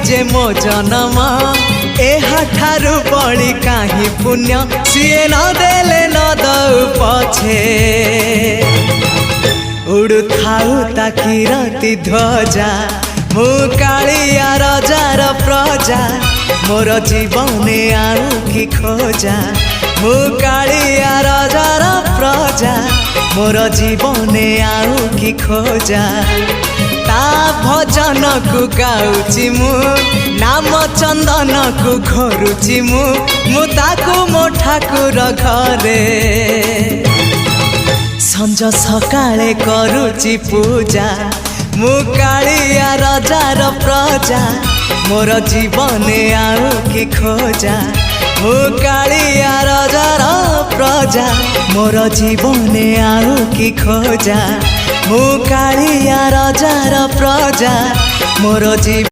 जे मो जन्म एहाठारु बड़ी काहि पुण्य सीए न देले न दउ पछे उड़ु थाउ ताकि राति ध्वजा मु कालिया रजार प्रजा मोर जीवने आउ कि खोजा मु कालिया रजार प्रजा मोर जीवने आउ कि खोजा ता भजन को गाउची मु नाम चंदन को घोरुची मु ताकू मो ठाकुर घरे संज सकाळे करूची पूजा मु कालिया रजार प्रजा मोर जीवने आउ कि खोजा मु कालिया रजार प्रजा मोर जीवने आउ कि खोजा मु कालिया रजार प्रजा मोर जीवन